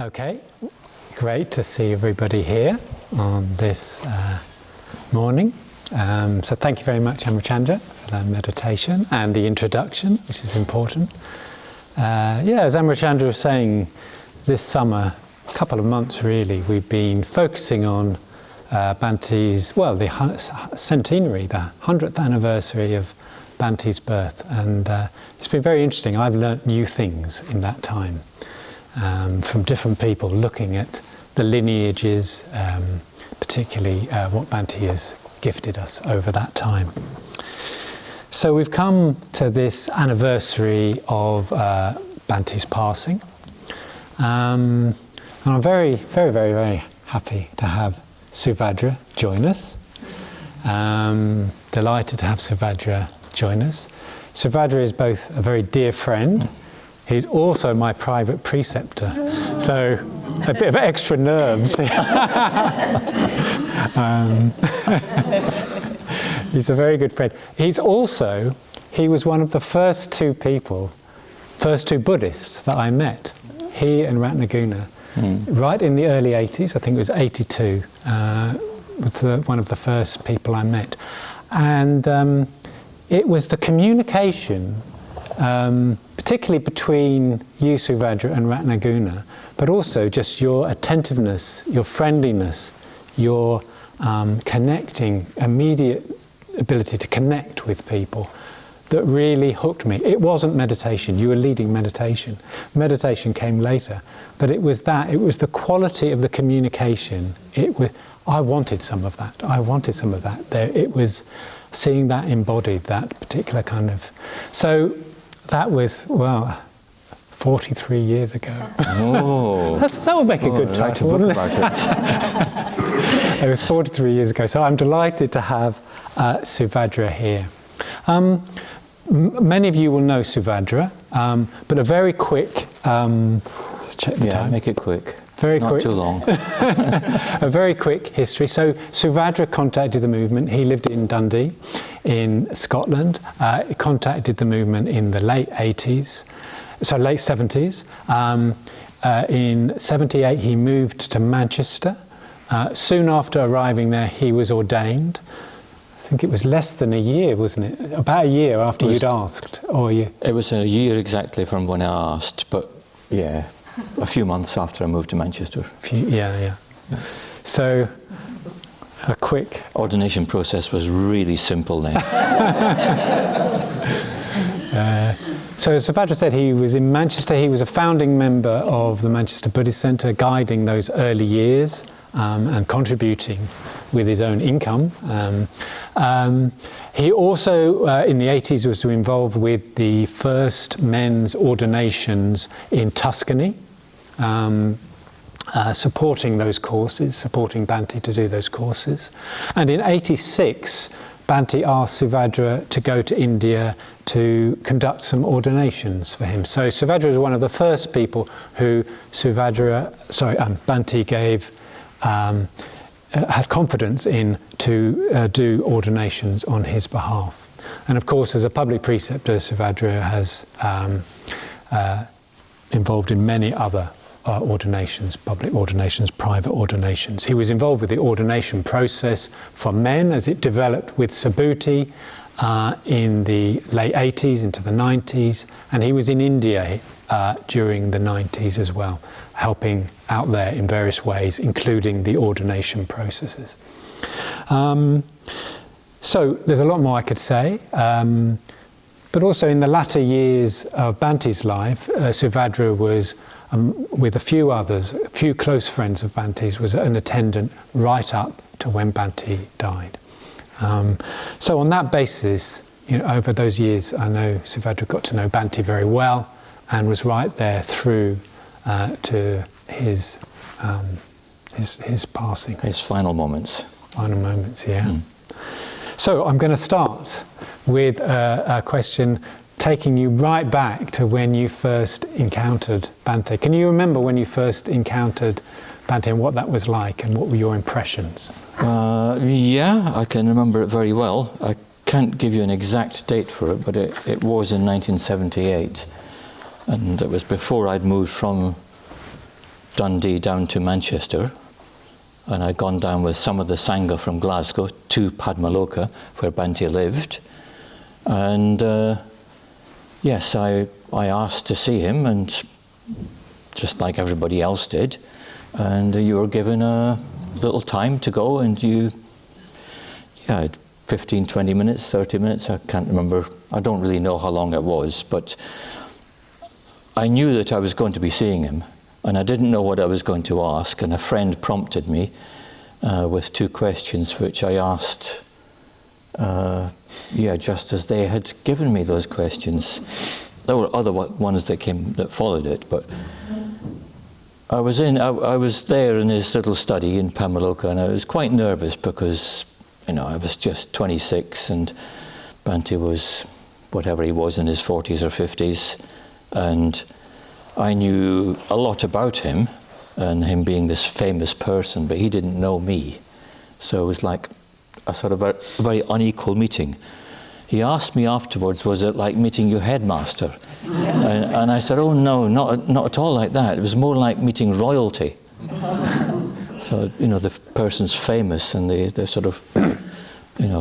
Okay, great to see everybody here on this morning. So thank you very much, Amrachandra, for that meditation and the introduction, which is important. As Amrachandra was saying, this summer, a couple of months really, we've been focusing on Bhante's, the centenary, the 100th anniversary of Bhante's birth, and it's been very interesting. I've learnt new things in that time from different people looking at the lineages, particularly what Bhante has gifted us over that time. So we've come to this anniversary of Bhante's passing, and I'm very, very, very, very happy to have Suvajra join us. Delighted to have Suvajra join us. Suvajra is both a very dear friend. He's also my private preceptor, so a bit of extra nerves. He's a very good friend. He was one of the first two Buddhists that I met. He and Ratnaguna, right in the early 80s, I think it was 82, was one of the first people I met. And it was the communication, particularly between you, Suvajra, and Ratnaguna, but also just your attentiveness, your friendliness, your connecting, immediate ability to connect with people that really hooked me. It wasn't meditation, you were leading meditation. Meditation came later, but it was the quality of the communication. I wanted some of that. It was seeing that embodied, that particular kind of... So that was, 43 years ago. Oh. That would make a good title, wouldn't it? It was 43 years ago, so I'm delighted to have Suvajra here. Many of you will know Suvajra, but a very quick... just check the time. Make it quick. Not too long. A very quick history. So Suvajra contacted the movement. He lived in Dundee in Scotland. He contacted the movement in the late 70s. In 78 he moved to Manchester. Soon after arriving there he was ordained. I think it was less than a year, wasn't it? About a year after you'd asked. It was a year exactly from when I asked, but yeah. A few months after I moved to Manchester. So, a quick... Ordination process was really simple then. So as Suvajra said, he was in Manchester. He was a founding member of the Manchester Buddhist Centre, guiding those early years and contributing with his own income. He also, in the 80s, was involved with the first men's ordinations in Tuscany, supporting those courses, supporting Bhante to do those courses. And in 86, Bhante asked Suvajra to go to India to conduct some ordinations for him. So Suvajra was one of the first people who Bhante gave had confidence in to do ordinations on his behalf. And of course, as a public preceptor, Suvajra has involved in many other ordinations, public ordinations, private ordinations. He was involved with the ordination process for men as it developed with Subhuti in the late 80s into the 90s, and he was in India during the 90s as well, helping out there in various ways, including the ordination processes. So there's a lot more I could say, but also in the latter years of Bhante's life, Suvajra was, with a few others, a few close friends of Bhante's, was an attendant right up to when Bhante died. So on that basis, over those years, I know Suvajra got to know Bhante very well and was right there through to his passing. His final moments. So I'm going to start with a question taking you right back to when you first encountered Bhante. Can you remember when you first encountered Bhante and what that was like and what were your impressions? I can remember it very well. I can't give you an exact date for it, but it was in 1978. And it was before I'd moved from Dundee down to Manchester, and I'd gone down with some of the Sangha from Glasgow to Padmaloka, where Bhante lived. And yes, I asked to see him, and just like everybody else did, and you were given a little time to go, and you, 15, 20 minutes, 30 minutes, I can't remember. I don't really know how long it was, but I knew that I was going to be seeing him, and I didn't know what I was going to ask, and a friend prompted me with 2 questions which I asked, just as they had given me those questions. There were other ones that followed it, but I was there in his little study in Padmaloka, and I was quite nervous because, I was just 26, and Bhante was whatever he was, in his 40s or 50s, and I knew a lot about him and him being this famous person, but he didn't know me. So it was like a sort of a very unequal meeting. He asked me afterwards, was it like meeting your headmaster? And I said, oh no, not at all like that. It was more like meeting royalty. So, the person's famous, and they're sort of,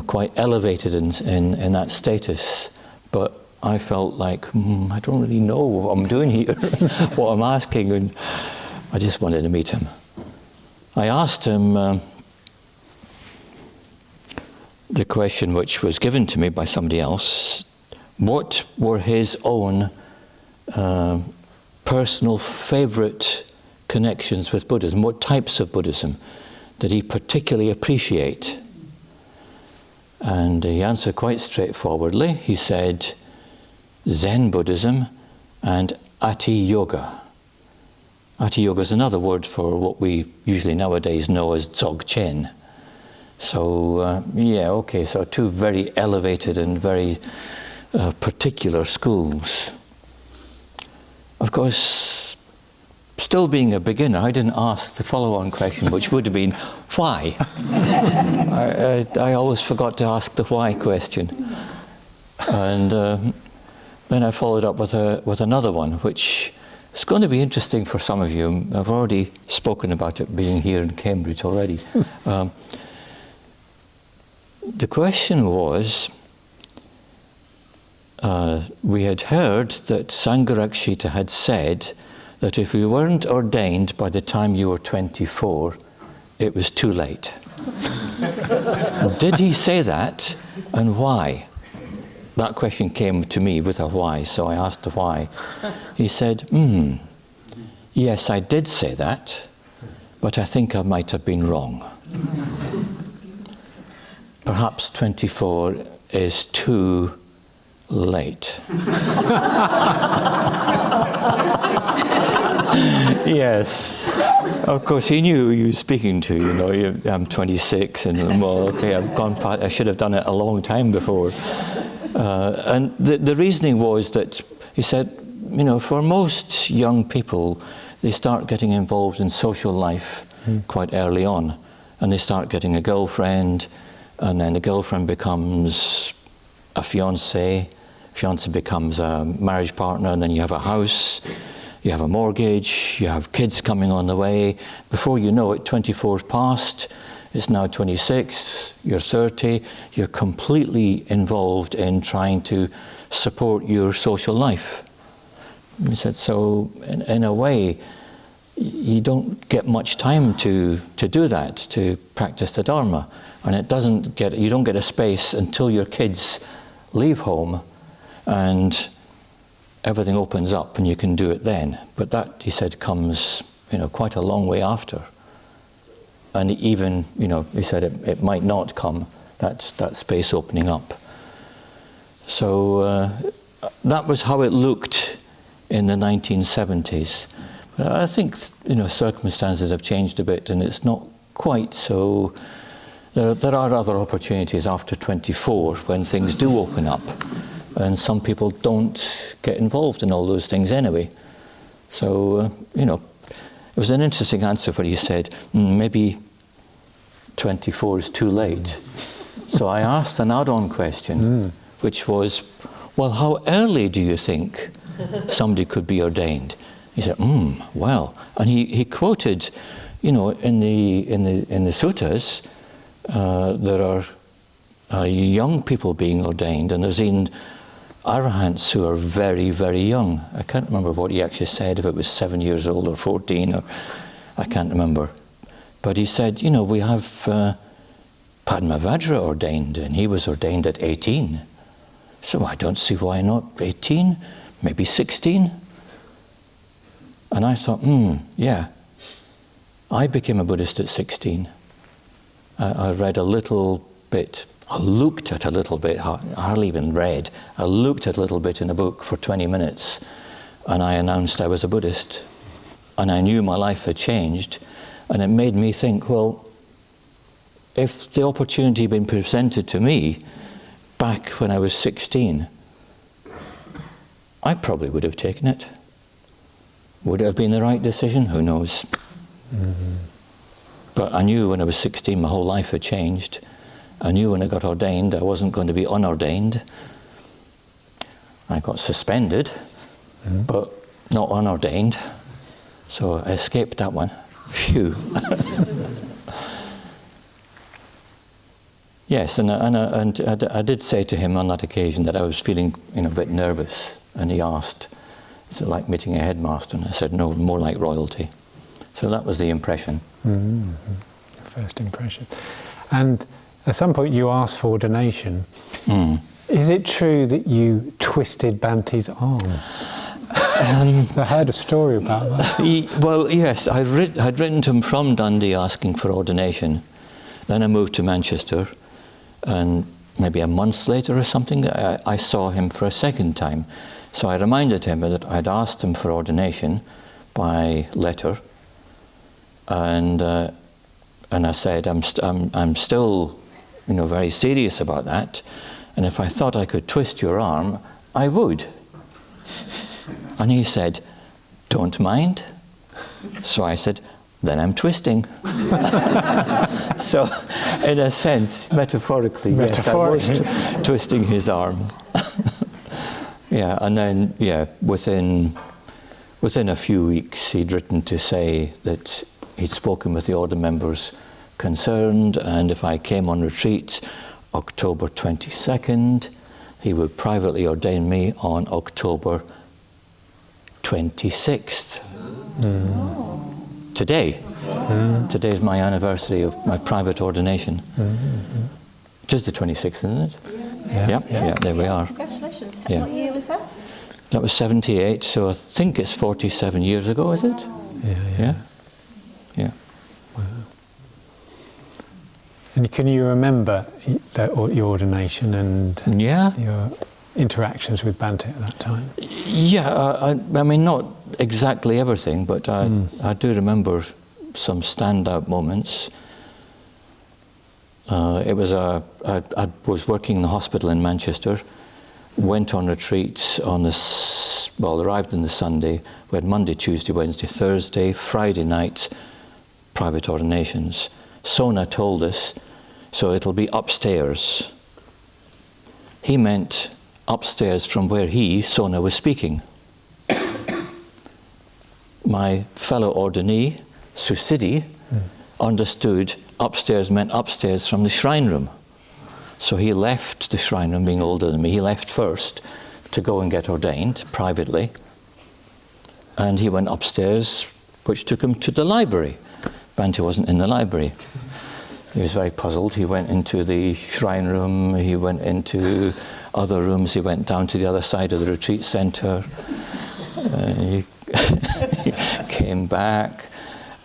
quite elevated in that status. But I felt like, I don't really know what I'm doing here, what I'm asking, and I just wanted to meet him. I asked him the question which was given to me by somebody else: what were his own personal favourite connections with Buddhism? What types of Buddhism did he particularly appreciate? And he answered quite straightforwardly. He said, Zen Buddhism and Ati Yoga. Ati Yoga is another word for what we usually nowadays know as Dzogchen. So, so 2 very elevated and very particular schools. Of course, still being a beginner, I didn't ask the follow-on question, which would have been, why? I always forgot to ask the why question. And then I followed up with another one, which is going to be interesting for some of you. I've already spoken about it being here in Cambridge already. The question was, we had heard that Sangharakshita had said that if you weren't ordained by the time you were 24, it was too late. Did he say that, and why? That question came to me with a why, so I asked the why. He said, yes, I did say that, but I think I might have been wrong. Perhaps 24 is too late. Yes. Of course, he knew who he was speaking to. I'm 26, and I've gone past, I should have done it a long time before. And the reasoning was that, he said, for most young people, they start getting involved in social life quite early on, and they start getting a girlfriend, and then the girlfriend becomes a fiancé becomes a marriage partner, and then you have a house, you have a mortgage, you have kids coming on the way. Before you know it, 24's passed, it's now 26, you're 30, you're completely involved in trying to support your social life. He said, so in a way, you don't get much time to do that, to practice the Dharma. And you don't get a space until your kids leave home and everything opens up and you can do it then. But that, he said, comes, quite a long way after. And even, he said it might not come, that space opening up. So that was how it looked in the 1970s. But I think, circumstances have changed a bit, and it's not quite so. There are other opportunities after 24 when things do open up, and some people don't get involved in all those things anyway. So, it was an interesting answer where he said, maybe 24 is too late. So I asked an add-on question, which was, well, how early do you think somebody could be ordained? He said, well. And he quoted, in the suttas, there are young people being ordained, and there's even arahants who are very, very young. I can't remember what he actually said, if it was 7 years old or 14, or I can't remember. But he said, we have Padmaloka ordained, and he was ordained at 18. So I don't see why not 18, maybe 16. And I thought, yeah. I became a Buddhist at 16. I read a little bit. I looked at a little bit, I hardly even read. I looked at a little bit in a book for 20 minutes, and I announced I was a Buddhist. And I knew my life had changed, and it made me think, well, if the opportunity had been presented to me back when I was 16, I probably would have taken it. Would it have been the right decision? Who knows? Mm-hmm. But I knew when I was 16 my whole life had changed. I knew when I got ordained I wasn't going to be unordained. I got suspended, but not unordained. So I escaped that one. Phew. Yes, and I did say to him on that occasion that I was feeling a bit nervous, and he asked, is it like meeting a headmaster? And I said, no, more like royalty. So that was the impression. Mm-hmm. First impression. And at some point you asked for ordination. Is it true that you twisted Bhante's arm? I heard a story about that. Well, yes, I'd written to him from Dundee asking for ordination. Then I moved to Manchester, and maybe a month later or something, I saw him for a second time. So I reminded him that I'd asked him for ordination by letter, and I said I'm still, very serious about that, and if I thought I could twist your arm, I would. And he said, don't mind. So I said, then I'm twisting. So, in a sense, metaphorically, yes, I was twisting his arm. Yeah, and then, within a few weeks, he'd written to say that he'd spoken with the order members concerned, and if I came on retreat October 22nd, he would privately ordain me on October 26th. Today. Today is my anniversary of my private ordination. Just the 26th, isn't it? Yeah, there we are. Congratulations. Yeah. What year was that? That was 78, so I think it's 47 years ago, is it? Yeah. Wow. And can you remember your ordination and your interactions with Bhante at that time? Yeah, I mean, not exactly everything, but I do remember some standout moments. I was working in the hospital in Manchester, went on retreats arrived on the Sunday. We had Monday, Tuesday, Wednesday, Thursday, Friday night, private ordinations. Sona told us, so it'll be upstairs. He meant upstairs from where Sona, was speaking. My fellow ordinee, Susidi, understood upstairs meant upstairs from the shrine room. So he left the shrine room, being older than me, he left first to go and get ordained privately. And he went upstairs, which took him to the library. Bhante wasn't in the library. He was very puzzled. He went into the shrine room, he went into other rooms, he went down to the other side of the retreat centre. He came back.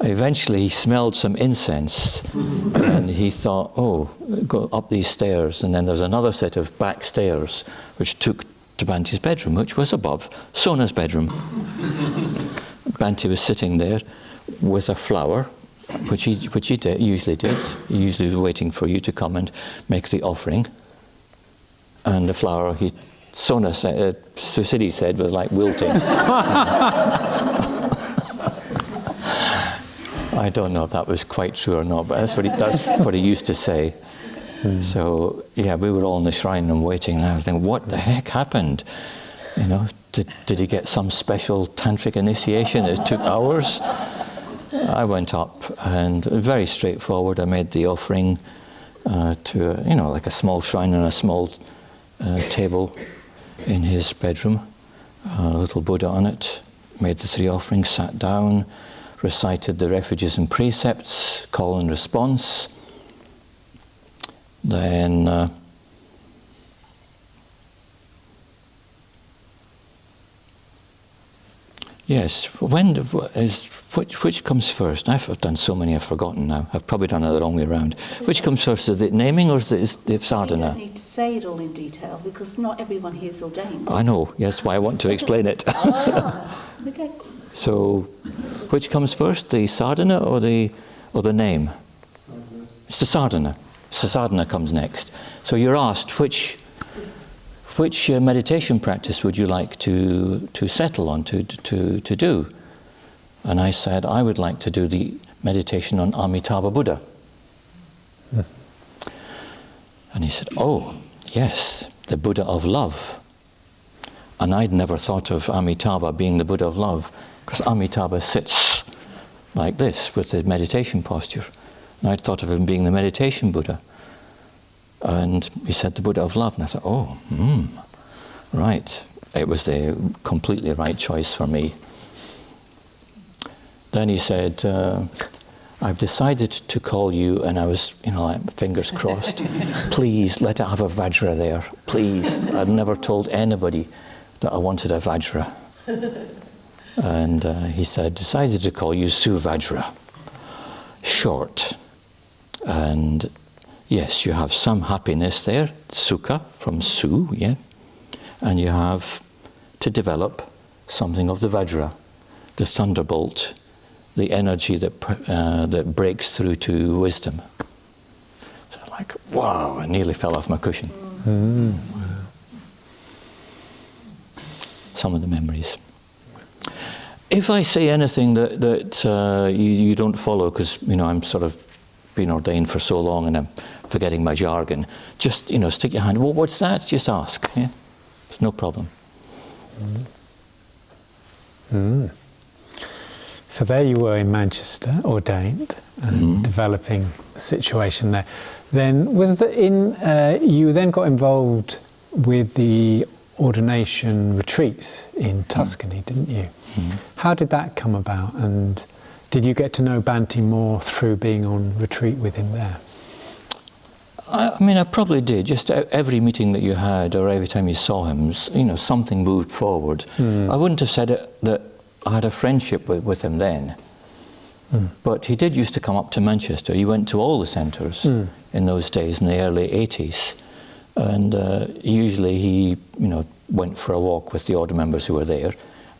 Eventually he smelled some incense and he thought, go up these stairs, and then there's another set of back stairs which took to Bhante's bedroom, which was above Sona's bedroom. Bhante was sitting there with a flower, which he usually did. He usually was waiting for you to come and make the offering. And the flower, Sona said, Susidi said, was like wilting. I don't know if that was quite true or not, but that's what he used to say. So, we were all in the shrine room waiting, and I was thinking, what the heck happened? did he get some special tantric initiation? It took hours. I went up, and very straightforward. I made the offering to, like a small shrine and a small table in his bedroom, a little Buddha on it. Made the 3 offerings, sat down, recited the refuges and precepts, call and response. Then yes, which comes first? I've done so many I've forgotten now. I've probably done it the wrong way around. Which comes first, is it naming or is the sadhana? You don't need to say it all in detail because not everyone here is ordained. I know, yes, why I want to explain it. Okay. So, which comes first, the sadhana or the name? Sadhana. It's the sadhana. So sadhana comes next. So you're asked which meditation practice would you like to settle on, to do? And I said, I would like to do the meditation on Amitabha Buddha. And he said, oh, yes, the Buddha of love. And I'd never thought of Amitabha being the Buddha of love, because Amitabha sits like this with the meditation posture. And I'd thought of him being the meditation Buddha. And he said the Buddha of love. And I thought, oh, right. It was the completely right choice for me. Then he said, I've decided to call you, and I was, like fingers crossed, please let it have a Vajra there, please. I'd never told anybody that I wanted a Vajra. And he said, decided to call you Suvajra. Short. And yes, you have some happiness there, sukha, from su, yeah. And you have to develop something of the Vajra, the thunderbolt, the energy that breaks through to wisdom. So like, wow, I nearly fell off my cushion. Some of the memories. If I say anything that you don't follow, because I'm sort of been ordained for so long and I'm forgetting my jargon, just stick your hand. Well, what's that? Just ask. Yeah, it's no problem. So there you were in Manchester, ordained, and developing the situation there. Then you then got involved with the ordination retreats in Tuscany, didn't you? How did that come about, and did you get to know Bhante more through being on retreat with him there? I probably did. Just every meeting that you had, or every time you saw him, something moved forward. I wouldn't have said that I had a friendship with him then, but he did used to come up to Manchester. He went to all the centres in those days, in the early 80s, and usually he, went for a walk with the order members who were there.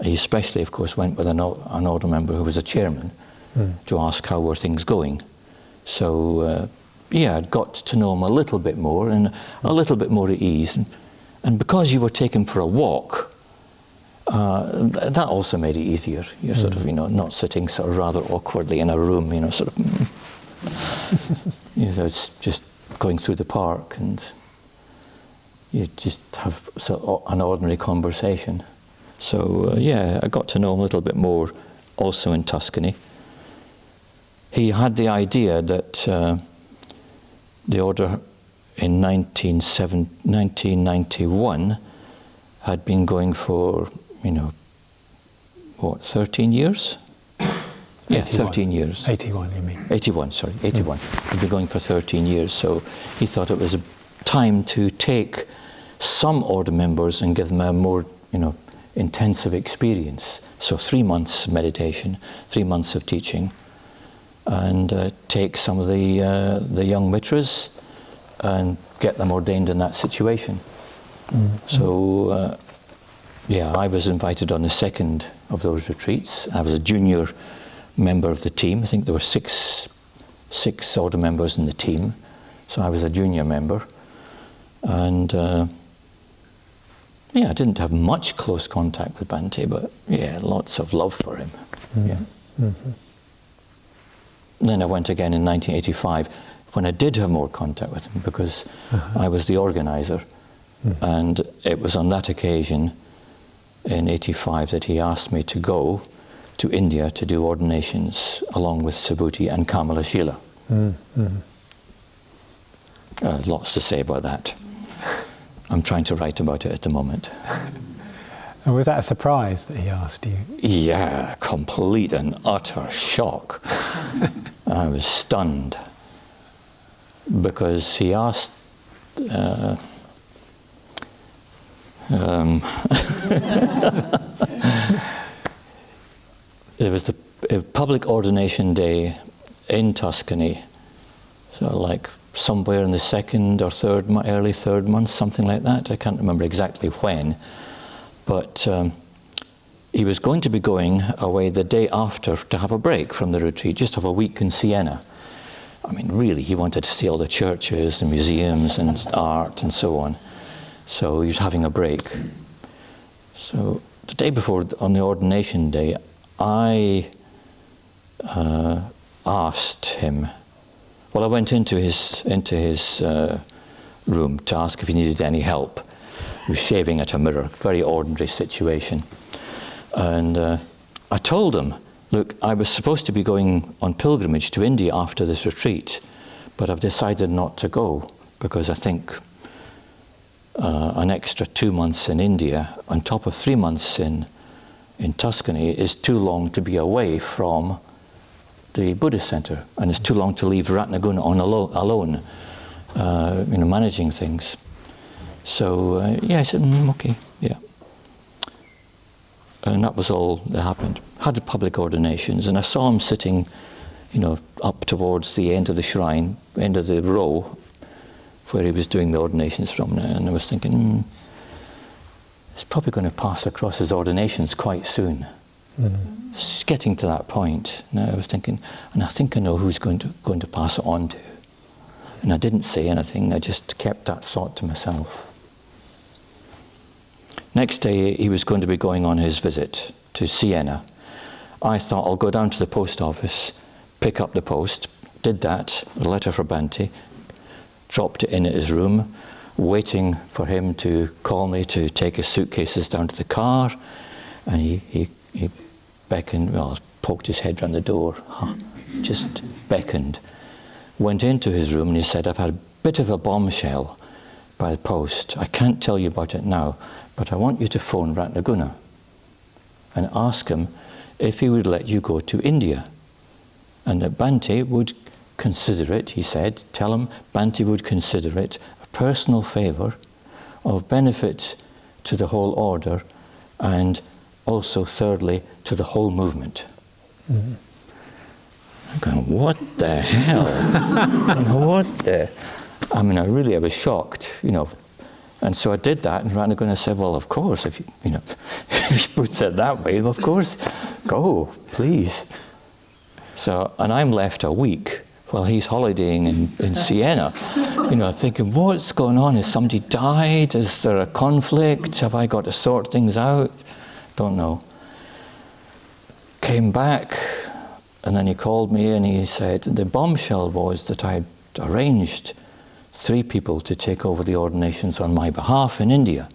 He especially, of course, went with an order member who was a chairman to ask how were things going. So, I'd got to know him a little bit more and a little bit more at ease. And because you were taken for a walk, that also made it easier. You're sort of, not sitting sort of rather awkwardly in a room, sort of, it's just going through the park and you just have an ordinary conversation. So, I got to know him a little bit more also in Tuscany. He had the idea that the order in 1991 had been going for, 13 years? 81. 13 years. 81, you mean? 81, sorry, 81. He'd been going for 13 years, so he thought it was a time to take some order members and give them a more, intensive experience. So 3 months of meditation, 3 months of teaching, and take some of the young mitras and get them ordained in that situation. So, I was invited on the second of those retreats. I was a junior member of the team. I think there were six order members in the team, so I was a junior member. And I didn't have much close contact with Bhante, but lots of love for him. Then I went again in 1985 when I did have more contact with him, because I was the organizer, and it was on that occasion in 85 that he asked me to go to India to do ordinations along with Subhuti and Kamalashila. Lots to say about that. I'm trying to write about it at the moment. And was that a surprise that he asked you? Yeah, complete and utter shock. I was stunned because he asked there was the public ordination day in Tuscany, so like somewhere in the second or third, early third month, something like that. I can't remember exactly when, but he was going to be going away the day after to have a break from the retreat, just have a week in Siena. I mean, really, he wanted to see all the churches and museums and art and so on. So he was having a break. So the day before, on the ordination day, I asked him, well, I went into his room to ask if he needed any help. He was shaving at a mirror, very ordinary situation. And I told him, look, I was supposed to be going on pilgrimage to India after this retreat, but I've decided not to go because I think an extra 2 months in India on top of 3 months in Tuscany is too long to be away from the Buddhist Centre, and it's too long to leave Ratnaguna on alone, managing things. So yeah, I said, okay, yeah. And that was all that happened. Had the public ordinations, and I saw him sitting, up towards the end of the shrine, end of the row, where he was doing the ordinations from, and I was thinking, it's probably going to pass across his ordinations quite soon. It's getting to that point. Now I was thinking, and I think I know who's going to pass it on to. And I didn't say anything, I just kept that thought to myself. Next day he was going to be going on his visit to Siena. I thought I'll go down to the post office, pick up the post, did that, a letter for Bhante, dropped it in at his room, waiting for him to call me to take his suitcases down to the car, and he beckoned, well, poked his head round the door, just beckoned, went into his room and he said, I've had a bit of a bombshell by the post. I can't tell you about it now, but I want you to phone Ratnaguna and ask him if he would let you go to India, and that Bhante would consider it, he said, tell him Bhante would consider it a personal favour of benefit to the whole order, and also thirdly to the whole movement. I'm going, what the hell? I was shocked, And so I did that, and Ratnaguna said, well, of course, if you put it that way, of course, go, please. So, and I'm left a week while he's holidaying in Siena, thinking, what's going on? Has somebody died? Is there a conflict? Have I got to sort things out? Don't know. Came back, and then he called me and he said, the bombshell was that I'd arranged 3 people to take over the ordinations on my behalf in India.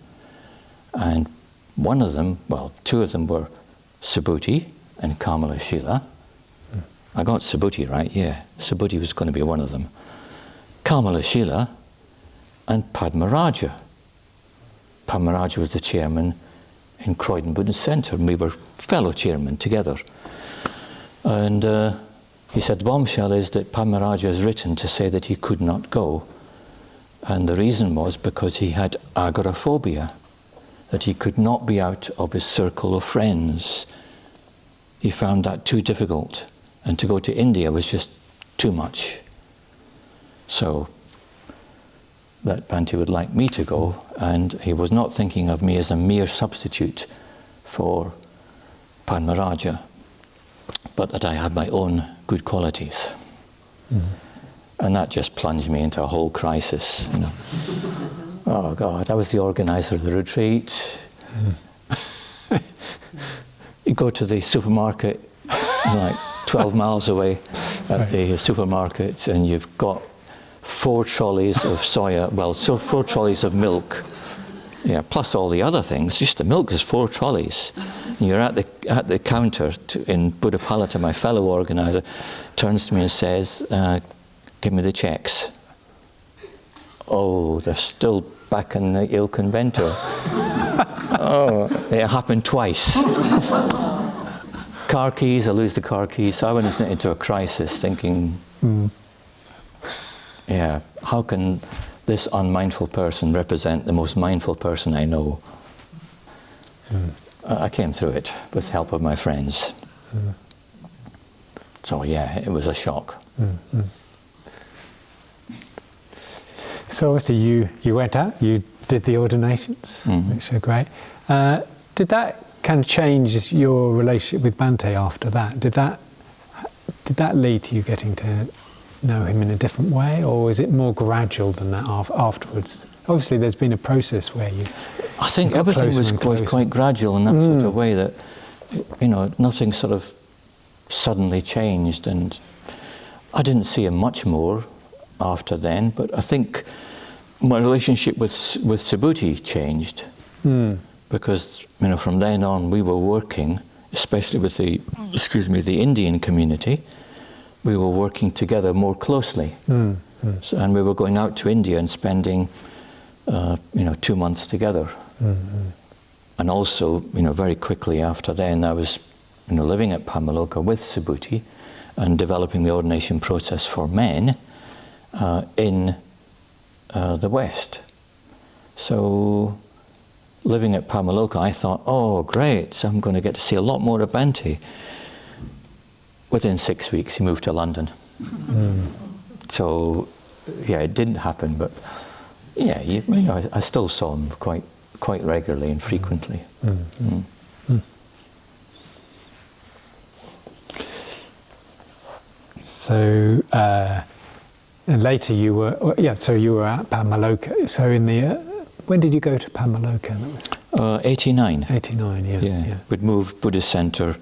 And 2 of them were Subhuti and Kamalashila. I got Subhuti right, yeah. Subhuti was going to be one of them. Kamalashila and Padmaraja. Padmaraja was the chairman in Croydon Buddhist Centre, and we were fellow chairmen together. And he said, the bombshell is that Padmaraja has written to say that he could not go. And the reason was because he had agoraphobia, that he could not be out of his circle of friends. He found that too difficult, and to go to India was just too much. So that Bhante would like me to go, and he was not thinking of me as a mere substitute for Padmaraja, but that I had my own good qualities. And that just plunged me into a whole crisis, Oh God, I was the organizer of the retreat. You go to the supermarket, like 12 miles away at the supermarket, and you've got 4 trolleys of soya, 4 trolleys of milk Yeah, plus all the other things. Just the milk is 4 trolleys. And you're at the counter in Buddhapalata, my fellow organizer turns to me and says, give me the checks. Oh, they're still back in the Il Convento. Oh, it happened twice. Car keys, I lose the car keys. So I went into a crisis thinking, yeah, how can this unmindful person represent the most mindful person I know? I came through it with the help of my friends. So yeah, it was a shock. So obviously you went out, you did the ordinations, which are great. Did that kind of change your relationship with Bhante after that? Did that lead to you getting to know him in a different way, or is it more gradual than that afterwards? Obviously there's been a process where you... I think everything was quite gradual in that sort of way, that, you know, nothing sort of suddenly changed, and I didn't see him much more after then, but I think my relationship with Subhuti changed, because, you know, from then on we were working, especially with the Indian community, we were working together more closely. So, and we were going out to India and spending 2 months together. And also, you know, very quickly after then I was, you know, living at Padmaloka with Subhuti and developing the ordination process for men in the West. So living at Padmaloka, I thought, oh great, so I'm going to get to see a lot more of Bhante. Within 6 weeks he moved to London. So yeah, it didn't happen, but yeah, you know, I still saw him quite regularly and frequently. So and later you were at Padmaloka. So in the when did you go to Padmaloka? 89. 89, yeah. We'd moved Buddhist Centre.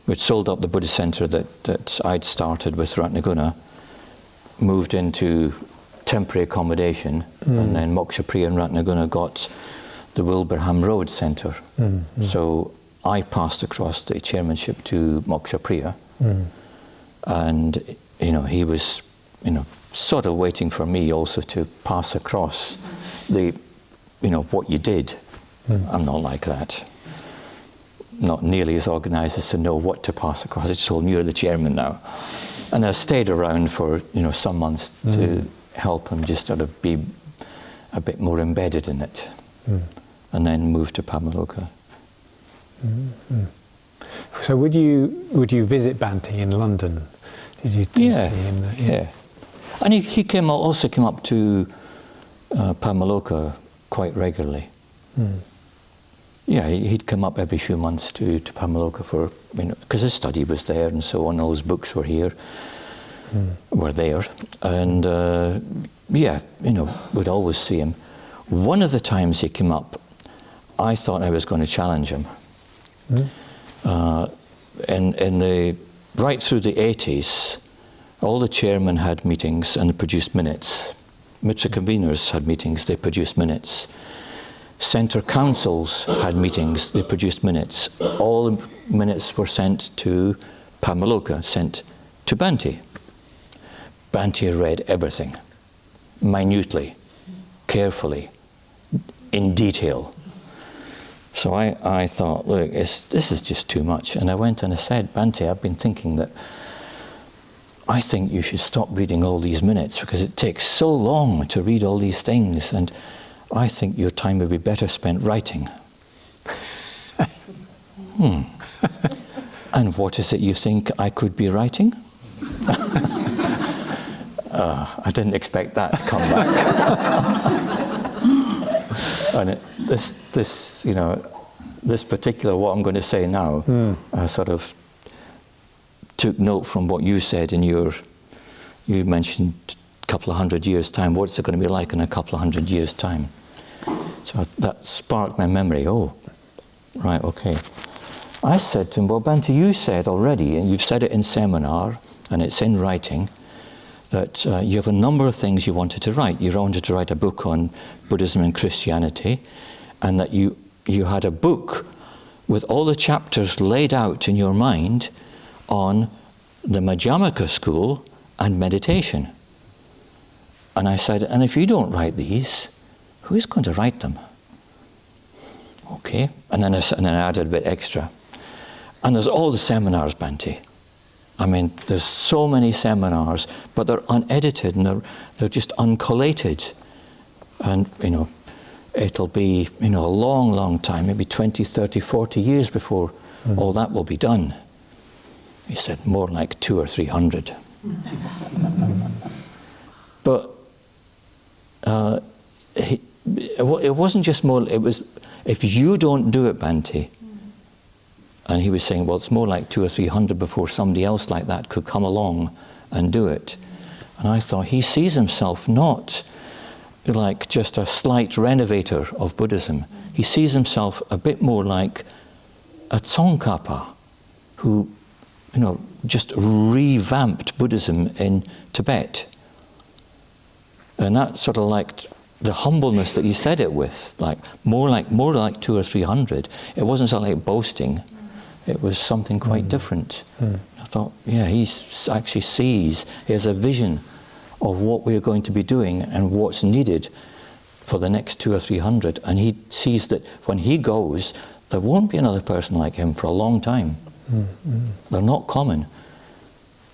We'd sold up the Buddhist Centre that I'd started with Ratnaguna, moved into temporary accommodation, and then Moksha Priya and Ratnaguna got the Wilbraham Road Centre. So I passed across the chairmanship to Moksha Priya, and you know, he was, you know, sort of waiting for me also to pass across the, you know, what you did. I'm not like that. Not nearly as organised as to know what to pass across. I just told him, you're the chairman now. And I stayed around for, you know, some months to help him just sort of be a bit more embedded in it. And then moved to Padmaloka. So would you visit Bhante in London? Did you see him there? Yeah. And he also came up to Padmaloka quite regularly. Yeah, he'd come up every few months to Padmaloka for, you know, because his study was there and so on, all his books were here, were there. And yeah, you know, we'd always see him. One of the times he came up, I thought I was going to challenge him. Right through the 80s, all the chairmen had meetings and produced minutes. Mitra conveners had meetings, they produced minutes. Centre councils had meetings, they produced minutes. All the minutes were sent to Padmaloka, sent to Bhante. Bhante read everything, minutely, carefully, in detail. So I thought, look, this is just too much. And I went and I said, Bhante, I've been thinking that I think you should stop reading all these minutes because it takes so long to read all these things, and I think your time would be better spent writing. And what is it you think I could be writing? I didn't expect that to come back. And this, you know, this particular, what I'm going to say now, sort of took note from what you said in you mentioned a couple of 100 years' time. What's it going to be like in a couple of 100 years' time? So that sparked my memory. Oh, right, okay. I said to him, well, Bhante, you said already, and you've said it in seminar, and it's in writing, that you have a number of things you wanted to write. You wanted to write a book on Buddhism and Christianity, and that you had a book with all the chapters laid out in your mind on the Madhyamaka school and meditation. And I said, and if you don't write these, who is going to write them? Okay, and then I added a bit extra. And there's all the seminars, Bhante. I mean, there's so many seminars, but they're unedited and they're just uncollated. And, you know, it'll be, you know, a long, long time, maybe 20, 30, 40 years before all that will be done. He said more like 200 or 300. But it wasn't just more, it was, if you don't do it, Bhante, and he was saying, well, it's more like 200 or 300 before somebody else like that could come along and do it. And I thought, he sees himself not like just a slight renovator of Buddhism. He sees himself a bit more like a Tsongkhapa who, you know, just revamped Buddhism in Tibet. And that sort of like the humbleness that he said it with, like more like 200 or 300. It wasn't something like boasting. It was something quite different. I thought, yeah, he actually sees, he has a vision of what we're going to be doing and what's needed for the next 200 or 300. And he sees that when he goes, there won't be another person like him for a long time. They're not common,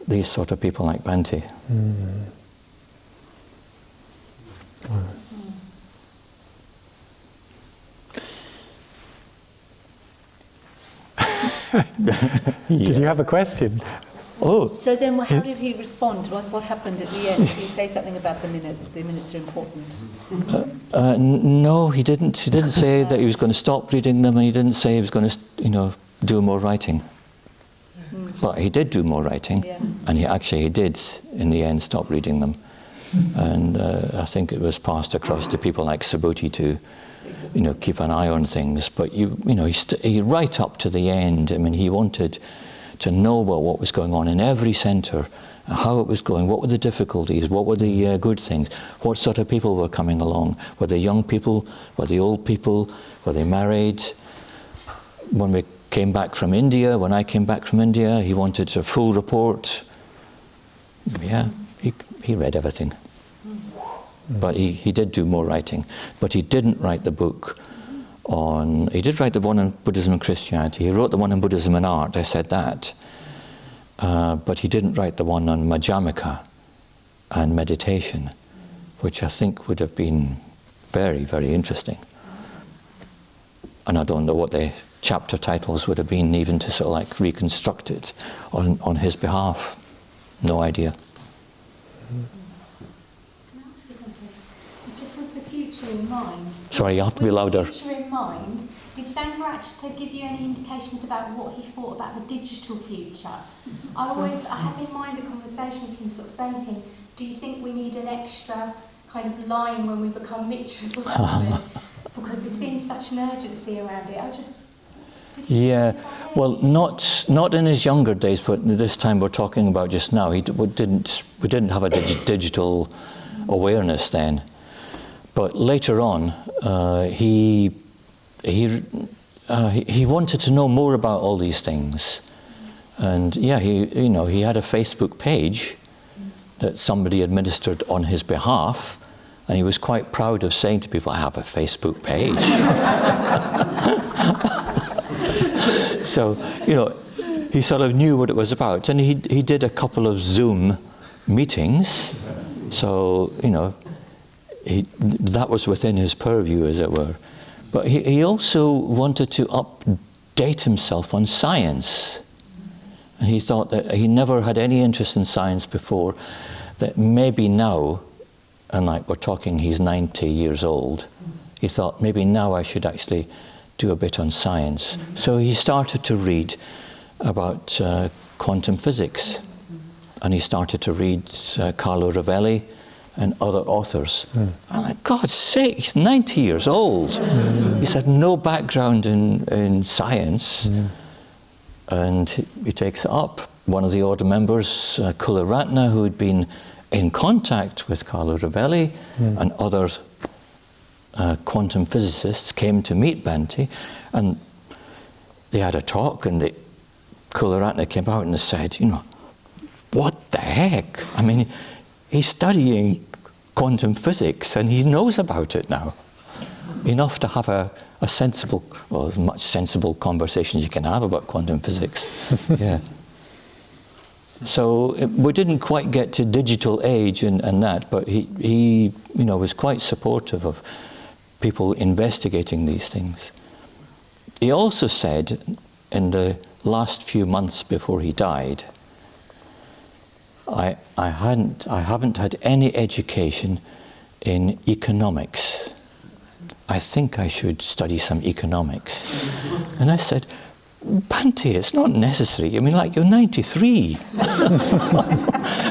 these sort of people like Bhante. Did you have a question? Oh. So then how did he respond? What happened at the end? Did he say something about the minutes? The minutes are important. No, he didn't. He didn't say that he was going to stop reading them, and he didn't say he was going to, you know, do more writing. But he did do more writing, and he did, in the end, stop reading them. And I think it was passed across to people like Subhuti to, you know, keep an eye on things. But you know, he right up to the end. I mean, he wanted to know about what was going on in every centre, how it was going, what were the difficulties, what were the good things, what sort of people were coming along. Were they young people? Were they old people? Were they married? When we came back from India, when I came back from India, he wanted a full report. Yeah, he read everything. But he did do more writing. But he didn't write the book on, he did write the one on Buddhism and Christianity. He wrote the one on Buddhism and art, I said that. But he didn't write the one on Madhyamaka and meditation, which I think would have been very, very interesting. And I don't know what the chapter titles would have been, even to sort of like reconstruct it on his behalf. No idea. In mind. Sorry, you have to be louder. With the future in mind, did Sangharakshita give you any indications about what he thought about the digital future? I have in mind a conversation with him sort of saying to him, do you think we need an extra kind of line when we become mitras or something? Because it seems such an urgency around it. Yeah, well, not in his younger days, but this time we're talking about just now. We didn't have a digital awareness then. But later on, he wanted to know more about all these things, and yeah, he had a Facebook page that somebody administered on his behalf, and he was quite proud of saying to people, "I have a Facebook page." So he sort of knew what it was about, and he did a couple of Zoom meetings. So that was within his purview, as it were. But he also wanted to update himself on science. And he thought that he never had any interest in science before, that maybe now, and like we're talking, he's 90 years old, he thought maybe now I should actually do a bit on science. So he started to read about quantum physics. And he started to read Carlo Rovelli and other authors. And like, God's sake, he's 90 years old. He's had no background in science. And he takes it up. One of the order members, Triratna, who had been in contact with Carlo Rovelli, and other quantum physicists came to meet Bhante, and they had a talk, and Triratna came out and said, you know, what the heck? I mean, he's studying quantum physics and he knows about it now. Enough to have a sensible, well, as much sensible conversation you can have about quantum physics. Yeah. So we didn't quite get to digital age and that, but he you know, was quite supportive of people investigating these things. He also said in the last few months before he died, I haven't had any education in economics. I think I should study some economics. And I said, Bhante, it's not necessary. I mean, like, you're 93.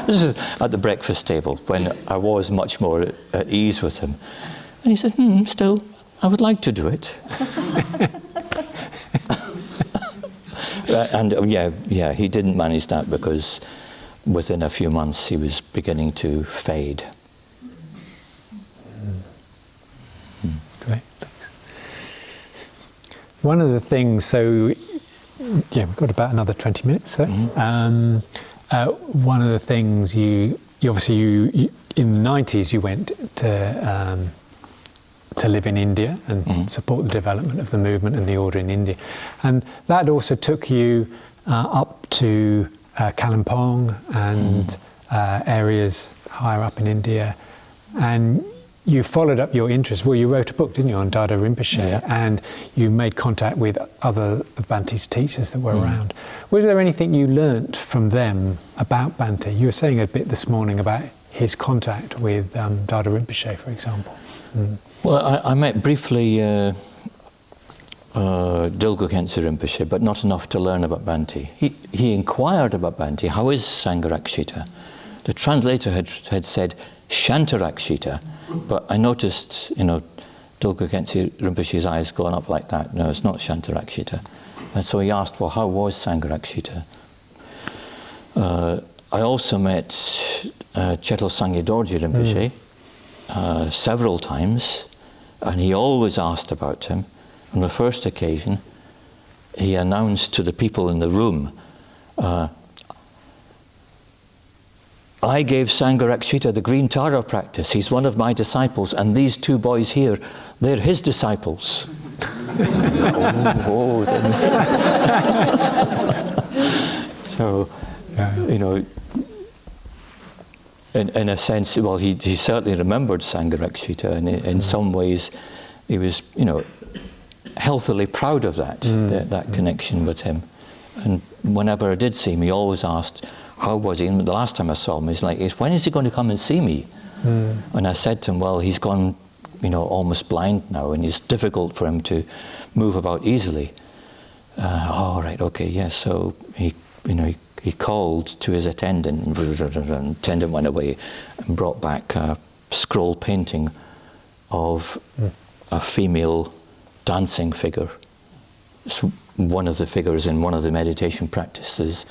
This is at the breakfast table when I was much more at ease with him. And he said, still, I would like to do it. And yeah, he didn't manage that because within a few months he was beginning to fade. Great, thanks. One of the things, so yeah, we've got about another 20 minutes. So. One of the things you obviously you in the 90s you went to live in India and support the development of the movement and the order in India, and that also took you up to Kalimpong and areas higher up in India, and you followed up your interest. Well, you wrote a book, didn't you, on Dhardo Rimpoche, and you made contact with other of Bhante's teachers that were around. Was there anything you learnt from them about Bhante? You were saying a bit this morning about his contact with Dhardo Rimpoche, for example. Well, I met briefly Dilgo Khyentse Rinpoche, but not enough to learn about Bhante. He inquired about Bhante. How is Sangharakshita? The translator had said Shantarakshita, but I noticed, you know, Dilgo Khyentse Rinpoche's eyes going up like that. No, it's not Shantarakshita. And so he asked, well, how was Sangharakshita? I also met Chetal Sangye Dorje Rinpoche several times, and he always asked about him. On the first occasion, he announced to the people in the room, I gave Sangharakshita the Green Tara practice. He's one of my disciples, and these two boys here, they're his disciples. So, you know, in a sense, well, he certainly remembered Sangharakshita, and in some ways, he was, you know, healthily proud of that connection with him. And whenever I did see him, he always asked, how was he? And the last time I saw him, he's like, when is he going to come and see me? And I said to him, well, he's gone, you know, almost blind now, and it's difficult for him to move about easily. Oh, right, okay, yes. Yeah. So he called to his attendant, and the attendant went away and brought back a scroll painting of a female dancing figure. It's one of the figures in one of the meditation practices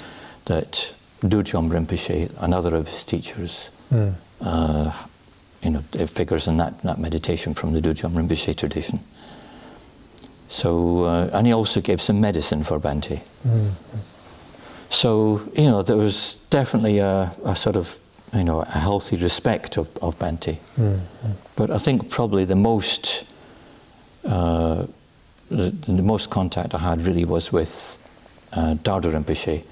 that Dudjom Rinpoche, another of his teachers, you know, it figures in that meditation from the Dudjom Rinpoche tradition. So, and he also gave some medicine for Bhante. So, you know, there was definitely a sort of, you know, a healthy respect of Bhante. But I think probably the most contact I had really was with Dhardo Rinpoche,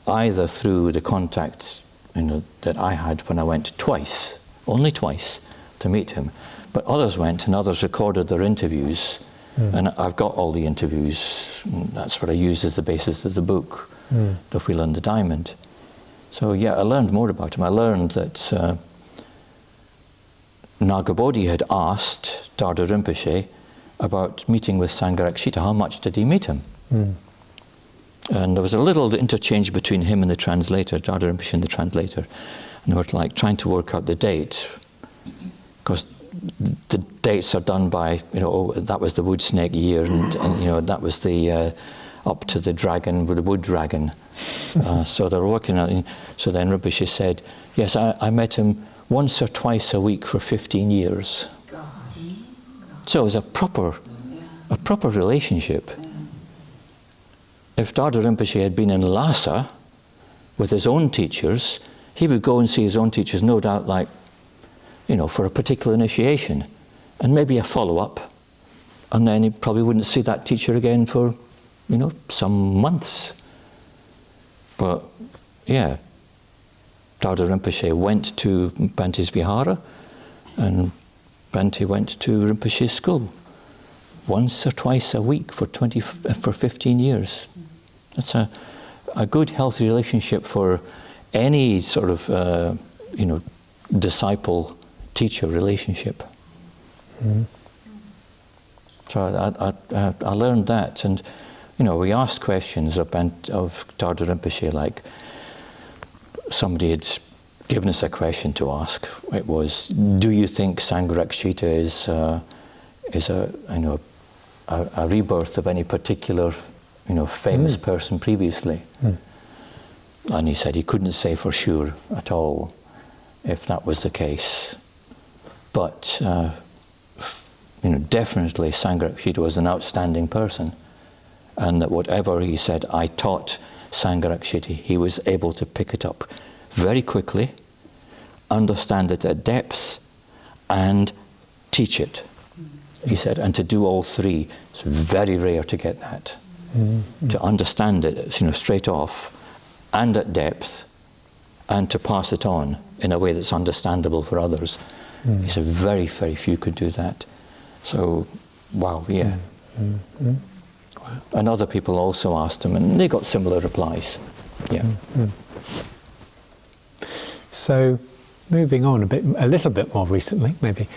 either through the contact, you know, that I had when I went twice, only twice, to meet him. But others went, and others recorded their interviews, and I've got all the interviews. And that's what I used as the basis of the book, The Wheel and the Diamond. So yeah, I learned more about him. I learned that Nagabodhi had asked Dhardo Rinpoche about meeting with Sangharakshita. How much did he meet him? And there was a little interchange between him and the translator, Dhardo Rinpoche and the translator. And they were like trying to work out the date, because the dates are done by, you know, oh, that was the wood snake year, and you know, that was the up to the dragon, with the wood dragon. So they're working out. So then Rinpoche said, yes, I met him once or twice a week for 15 years. So it was a proper relationship. If Dhardo Rinpoche had been in Lhasa with his own teachers, he would go and see his own teachers, no doubt, like, for a particular initiation, and maybe a follow-up, and then he probably wouldn't see that teacher again for, some months. But yeah, Dhardo Rinpoche went to Bhante's Vihara, and Bhante went to Rinpoche's school once or twice a week for 15 years. That's a good, healthy relationship for any sort of, disciple-teacher relationship. Mm-hmm. So I learned that, and we asked questions of Dhardo Rinpoche, like somebody had given us a question to ask. It was, do you think Sangharakshita is a rebirth of any particular famous person previously? And he said he couldn't say for sure at all if that was the case. But definitely Sangharakshita was an outstanding person, and that whatever he said I taught Sangharakshita, he was able to pick it up very quickly, understand it at depth, and teach it. He said, and to do all three, it's very rare to get that. To understand it, straight off, and at depth, and to pass it on in a way that's understandable for others. He said very, very few could do that. So, wow, yeah. Wow. And other people also asked him, and they got similar replies. Yeah. So, moving on a little bit more recently, maybe,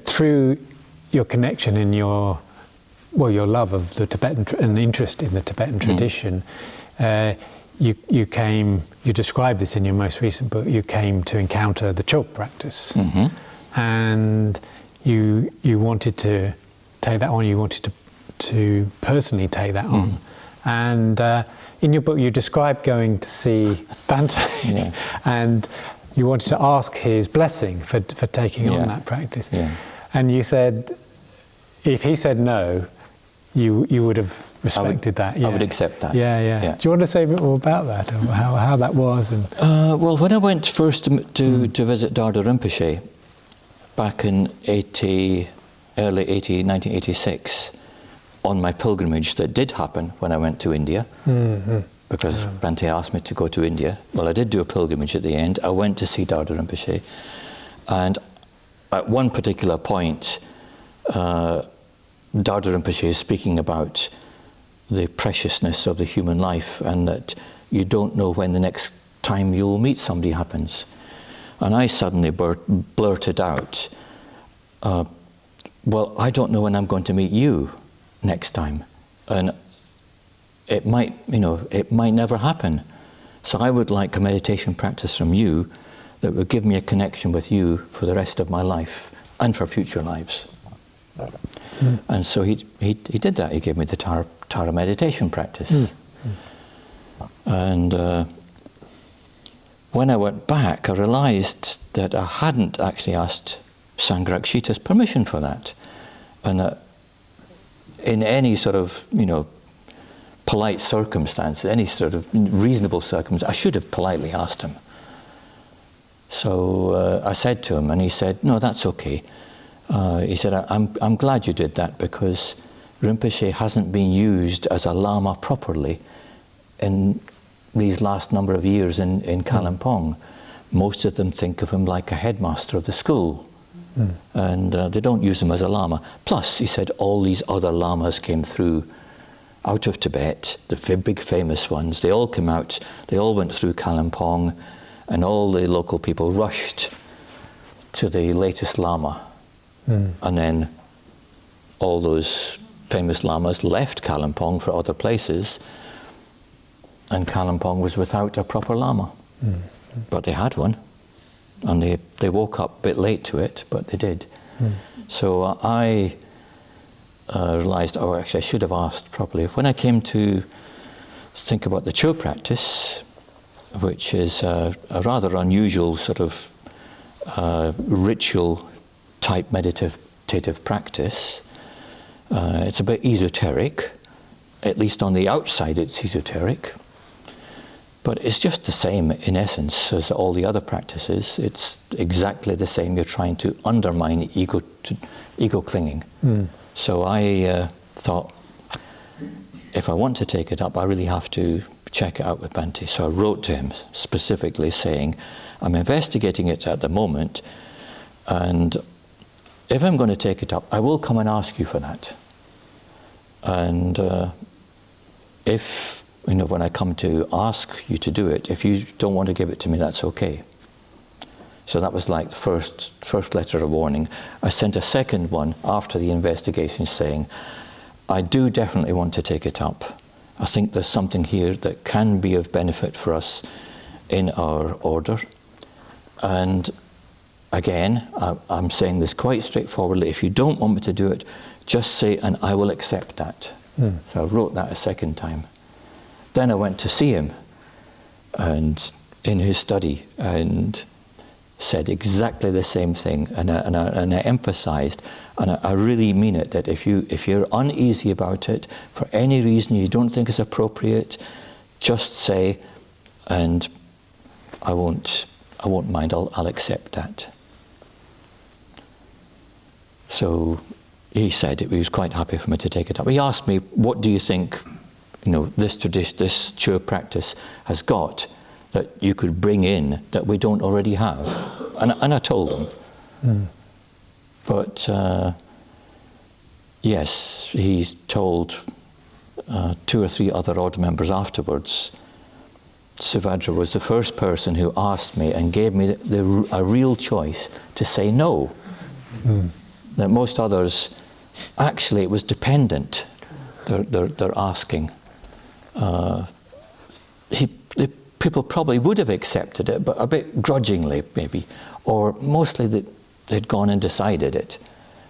through your connection in your love of the Tibetan and interest in the Tibetan tradition, you described this in your most recent book. You came to encounter the Chok practice, and you wanted to take that on. You wanted to personally take that on, and in your book you described going to see Bhante, and you wanted to ask his blessing for taking on that practice, and you said if he said no, you would have respected that. Yeah. I would accept that. Yeah. Do you want to say a bit more about that, or how that was? And well, when I went first to visit Dhardo Rinpoche back in 1986, on my pilgrimage that did happen when I went to India, because Bhante asked me to go to India. Well, I did do a pilgrimage at the end. I went to see Dhardo Rinpoche, and at one particular point, Dhardo Rinpoche is speaking about the preciousness of the human life, and that you don't know when the next time you'll meet somebody happens. And I suddenly blurted out, well, I don't know when I'm going to meet you next time, and it might never happen. So I would like a meditation practice from you that would give me a connection with you for the rest of my life and for future lives. And so he did that. He gave me the Tara meditation practice. And when I went back, I realized that I hadn't actually asked Sangharakshita's permission for that, and that in any sort of polite circumstance, any sort of reasonable circumstance, I should have politely asked him. So I said to him, and he said, "No, that's okay." He said, I'm glad you did that, because Rinpoche hasn't been used as a lama properly in these last number of years in Kalimpong. Most of them think of him like a headmaster of the school, and they don't use him as a lama. Plus, he said, all these other lamas came through out of Tibet, the big famous ones. They all came out, they all went through Kalimpong, and all the local people rushed to the latest lama. And then all those famous lamas left Kalimpong for other places, and Kalimpong was without a proper lama. But they had one, and they woke up a bit late to it, but they did. So I realised, oh, actually I should have asked properly. When I came to think about the Cho practice, which is a rather unusual sort of ritual type meditative practice, it's a bit esoteric. At least on the outside it's esoteric. But it's just the same in essence as all the other practices. It's exactly the same. You're trying to undermine ego clinging. So I thought, if I want to take it up, I really have to check it out with Bhante. So I wrote to him specifically saying, I'm investigating it at the moment, and if I'm going to take it up, I will come and ask you for that. And if, you know, when I come to ask you to do it, if you don't want to give it to me, that's okay. So that was like the first letter of warning. I sent a second one after the investigation saying, I do definitely want to take it up. I think there's something here that can be of benefit for us in our order. And again, I'm saying this quite straightforwardly. If you don't want me to do it, just say, and I will accept that. So I wrote that a second time. Then I went to see him and in his study and said exactly the same thing. And I emphasized, and I really mean it, that if you're uneasy about it for any reason you don't think is appropriate, just say, and I won't mind, I'll accept that. So he said he was quite happy for me to take it up. He asked me, what do you think, you know, this tradition, this Cho practice has got that you could bring in that we don't already have? And I told him. But yes, he told 2 or 3 other order members afterwards. Suvajra was the first person who asked me and gave me a real choice to say no. That most others, actually it was dependent, they're asking. People probably would have accepted it, but a bit grudgingly maybe, or mostly that they'd gone and decided it,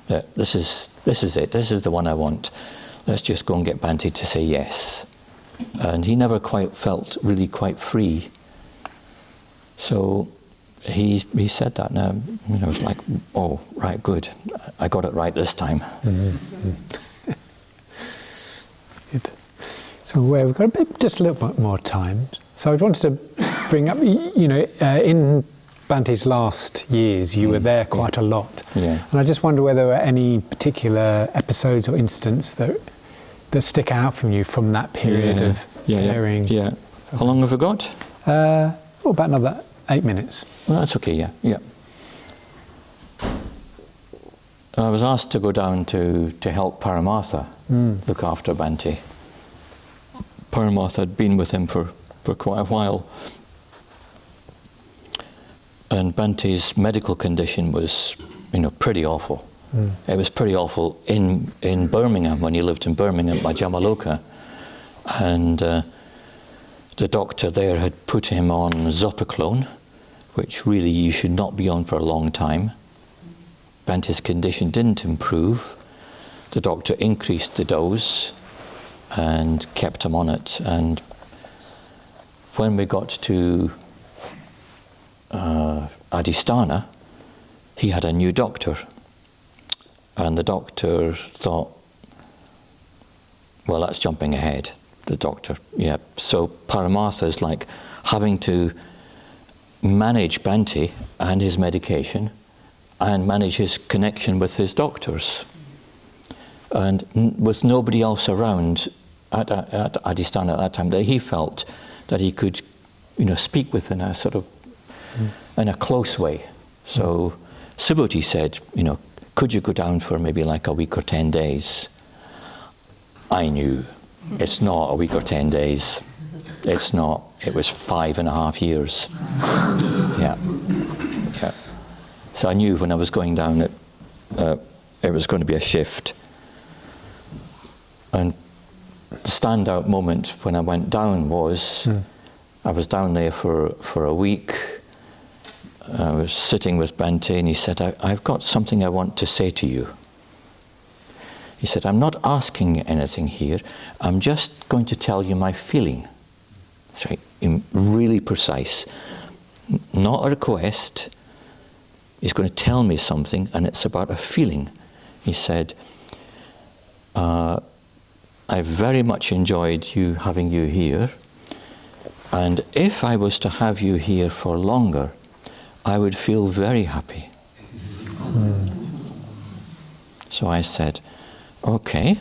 that this is it, this is the one I want. Let's just go and get Bhante to say yes. And he never quite felt really quite free. So he said that, now, you know, it's like, oh, right, good, I got it right this time. Good. So we've got just a little bit more time. So I wanted to bring up, you know, in Bhante's last years, you were there quite a lot. Yeah. And I just wonder whether there were any particular episodes or incidents that stick out from you from that period of caring. Yeah. How long have we got? About another 8 minutes. Well, that's okay, yeah. I was asked to go down to help Paramartha look after Bhante. Paramartha had been with him for quite a while. And Bhante's medical condition was, you know, pretty awful. It was pretty awful in Birmingham, when he lived in Birmingham by Padmaloka. And the doctor there had put him on Zopiclone, which really you should not be on for a long time. Bhante's condition didn't improve. The doctor increased the dose and kept him on it. And when we got to Adhisthana, he had a new doctor. And the doctor thought, well, that's jumping ahead, the doctor. Yeah. So Paramartha is like having to manage Bhante and his medication and manage his connection with his doctors. And with nobody else around at Adhisthana at that time, that he felt that he could, you know, speak with in a sort of, in a close way. So Subhuti said, you know, could you go down for maybe like a week or 10 days? I knew it's not a week or 10 days. It's not. It was 5.5 years. Yeah. So I knew when I was going down that it was going to be a shift. And the standout moment when I went down was, I was down there for a week. I was sitting with Bhante and he said, I've got something I want to say to you. He said, I'm not asking anything here. I'm just going to tell you my feeling. That's right, really precise. Not a request. He's going to tell me something, and it's about a feeling. He said, I very much enjoyed having you here, and if I was to have you here for longer, I would feel very happy. So I said, okay.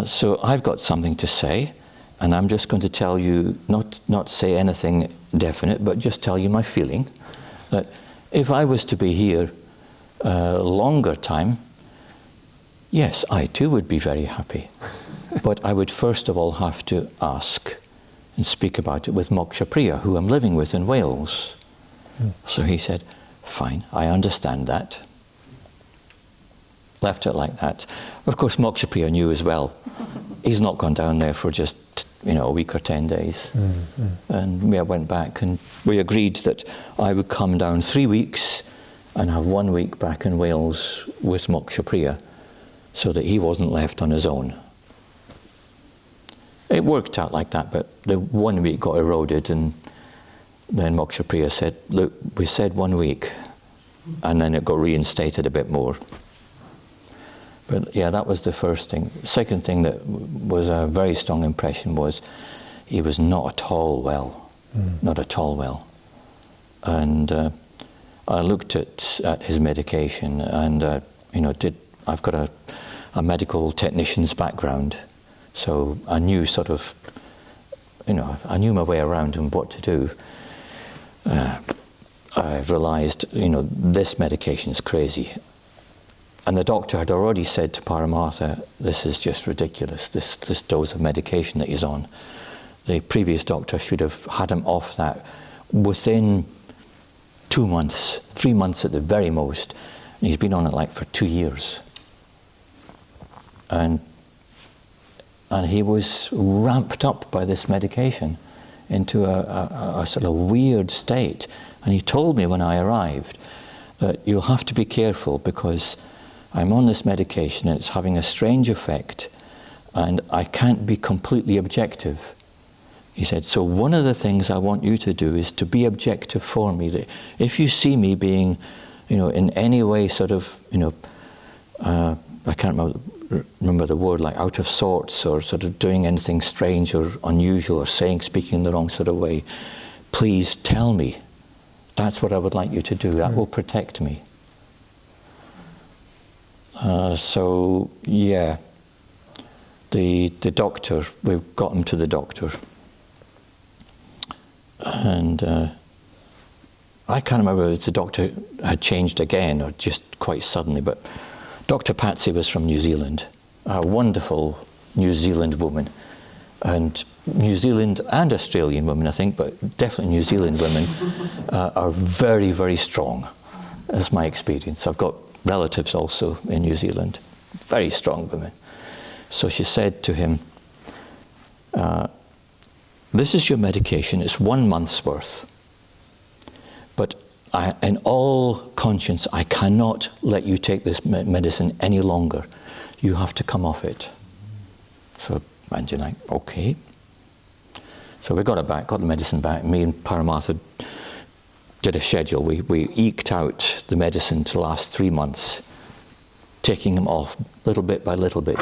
So I've got something to say, and I'm just going to tell you, not say anything definite, but just tell you my feeling, that if I was to be here longer time, yes, I too would be very happy. But I would first of all have to ask and speak about it with Moksha Priya, who I'm living with in Wales. So he said, fine, I understand that. Left it like that. Of course, Moksha Priya knew as well. He's not gone down there for just, a week or 10 days. And we went back and we agreed that I would come down 3 weeks and have 1 week back in Wales with Moksha Priya, so that he wasn't left on his own. It worked out like that, but the 1 week got eroded, and then Moksha Priya said, look, we said 1 week, and then it got reinstated a bit more. But yeah, that was the first thing. Second thing that was a very strong impression was he was not at all well. Not at all well. And I looked at his medication, and I've got a medical technician's background, so I knew I knew my way around and what to do. I realized, this medication is crazy. And the doctor had already said to Paramartha, this is just ridiculous, this dose of medication that he's on. The previous doctor should have had him off that within 2 months, 3 months at the very most. And he's been on it for 2 years. And he was ramped up by this medication into a sort of weird state. And he told me when I arrived that you'll have to be careful because I'm on this medication and it's having a strange effect and I can't be completely objective. He said, so one of the things I want you to do is to be objective for me. That if you see me being, in any way I can't remember the word, like out of sorts or sort of doing anything strange or unusual or speaking in the wrong sort of way, please tell me. That's what I would like you to do. That will protect me. So yeah, the doctor, we got him to the doctor, and I can't remember if the doctor had changed again or just quite suddenly, but Dr. Patsy was from New Zealand, a wonderful New Zealand woman, and New Zealand and Australian women, I think, but definitely New Zealand women are very, very strong. That's my experience. I've got relatives also in New Zealand, very strong women. So she said to him, this is your medication, it's 1 month's worth. But in all conscience, I cannot let you take this medicine any longer. You have to come off it. So Manji like, okay. So we got it back, got the medicine back. Me and Paramartha did a schedule. We eked out the medicine to last 3 months, taking him off little bit by little bit.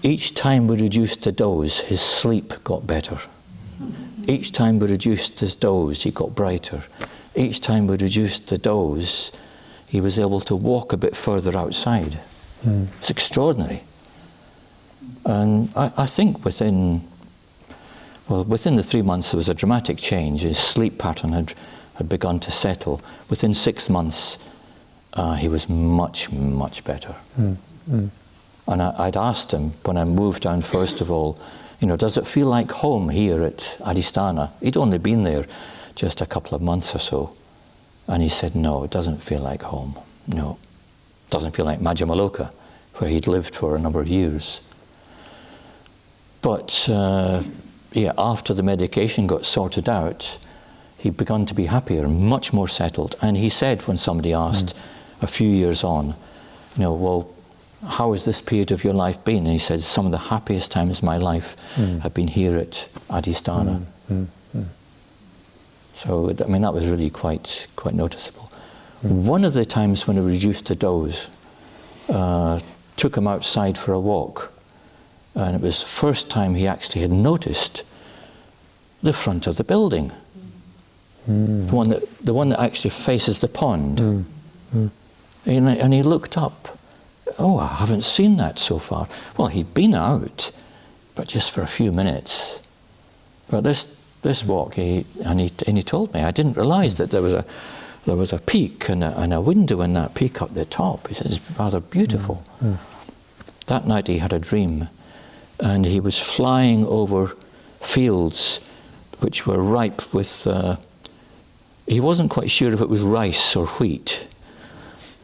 Each time we reduced the dose, his sleep got better. Each time we reduced his dose, he got brighter. Each time we reduced the dose, he was able to walk a bit further outside. It's extraordinary. And I think within the 3 months there was a dramatic change. His sleep pattern had begun to settle. Within 6 months, he was much, much better. And I'd asked him when I moved down, first of all, does it feel like home here at Adhisthana? He'd only been there just a couple of months or so. And he said, no, it doesn't feel like home. No, it doesn't feel like Padmaloka, where he'd lived for a number of years. But after the medication got sorted out, he'd begun to be happier, much more settled. And he said when somebody asked a few years on, well, how has this period of your life been? And he said, some of the happiest times of my life have been here at Adhisthana. So, I mean, that was really quite noticeable. One of the times when I was reduced to doze, took him outside for a walk, and it was the first time he actually had noticed the front of the building, the one that actually faces the pond. And he looked up. Oh, I haven't seen that so far. Well, he'd been out, but just for a few minutes. But this walk, he told me, I didn't realise that there was a peak and a window in that peak up the top. He said it's rather beautiful. That night he had a dream, and he was flying over fields which were ripe with. He wasn't quite sure if it was rice or wheat,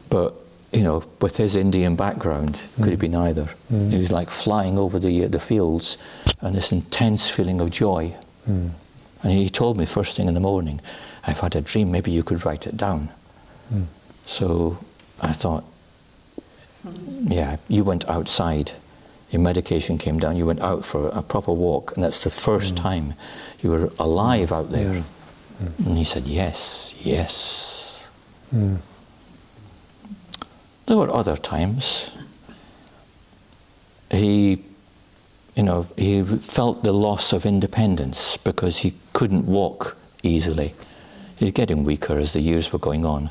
but with his Indian background, could have been either. He was like flying over the fields, and this intense feeling of joy. And he told me first thing in the morning, I've had a dream, maybe you could write it down. So I thought, yeah, you went outside, your medication came down, you went out for a proper walk, and that's the first time you were alive out there. And he said, yes, yes. There were other times he felt the loss of independence because he couldn't walk easily. He was getting weaker as the years were going on.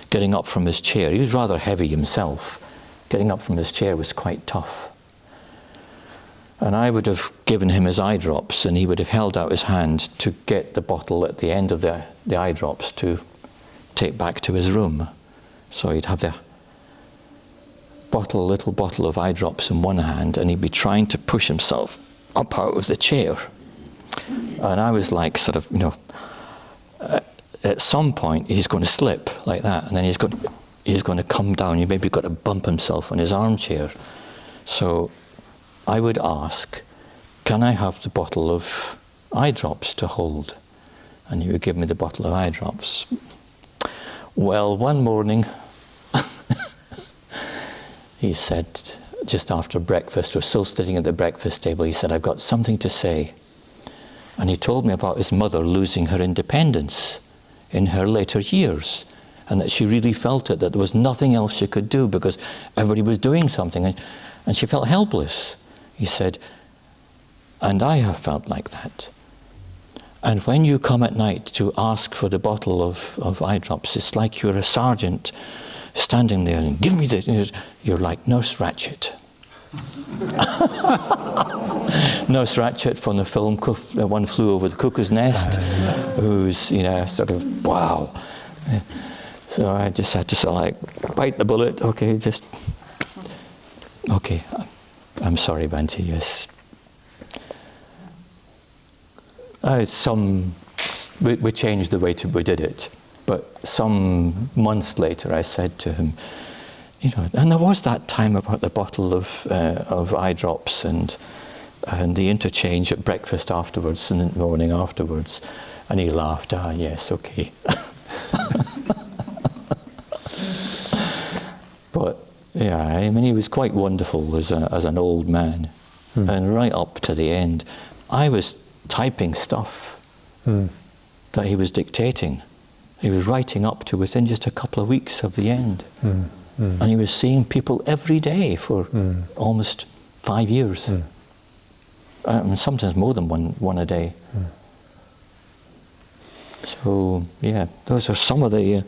Getting up from his chair, he was rather heavy himself. Getting up from his chair was quite tough. And I would have given him his eye drops, and he would have held out his hand to get the bottle at the end of the eye drops to take back to his room. So he'd have the little bottle of eye drops in one hand, and he'd be trying to push himself up out of the chair. And I was like, sort of, at some point he's going to slip like that, and then he's going to come down. He maybe got to bump himself on his armchair. So I would ask, can I have the bottle of eye drops to hold? And he would give me the bottle of eye drops. Well, one morning, he said, just after breakfast, we're still sitting at the breakfast table, he said, I've got something to say. And he told me about his mother losing her independence in her later years, and that she really felt it, that there was nothing else she could do because everybody was doing something, and she felt helpless. He said, and I have felt like that. And when you come at night to ask for the bottle of eye drops, it's like you're a sergeant standing there and give me the, you're like Nurse Ratched. Nurse Ratched from the film One Flew Over the Cuckoo's Nest, who's, sort of, wow. So I just had to sort of like bite the bullet, okay, I'm sorry, Bhante, yes. We changed the way we did it, but some months later I said to him, and there was that time about the bottle of eye drops and the interchange at breakfast afterwards and in the morning afterwards, and he laughed. Yes, okay. But yeah, I mean, he was quite wonderful as an old man, and right up to the end, I was typing stuff that he was dictating. He was writing up to within just a couple of weeks of the end. And he was seeing people every day for almost 5 years. Sometimes more than one a day. So, yeah, those are some of the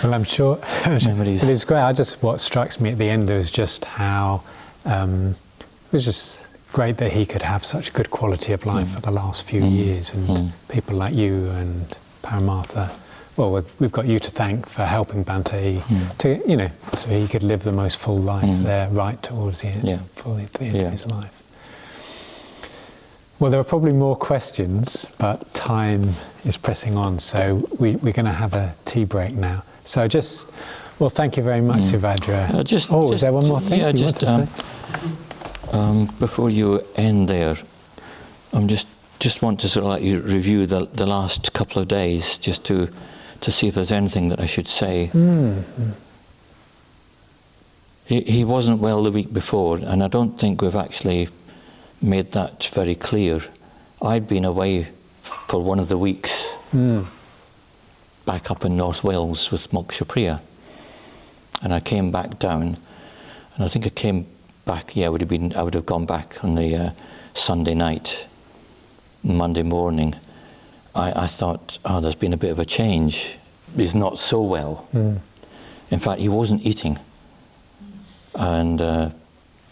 well, I'm sure memories. It was great. What strikes me at the end was just how it was just great that he could have such good quality of life for the last few years, and people like you and Paramartha. Well, we've got you to thank for helping Bhante to, so he could live the most full life there, right towards the end, the end of his life. Well, there are probably more questions, but time is pressing on, so we're going to have a tea break now. So thank you very much, Suvajra. Is there one more thing you want to say? Before you end there, I'm just want to sort of let you review the last couple of days, just to see if there's anything that I should say. He wasn't well the week before, and I don't think we've actually made that very clear. I'd been away for one of the weeks back up in North Wales with Moksha Priya, and I came back down, and I think I came back, I would have gone back on the Sunday night, Monday morning. I thought, there's been a bit of a change. He's not so well. In fact, he wasn't eating. And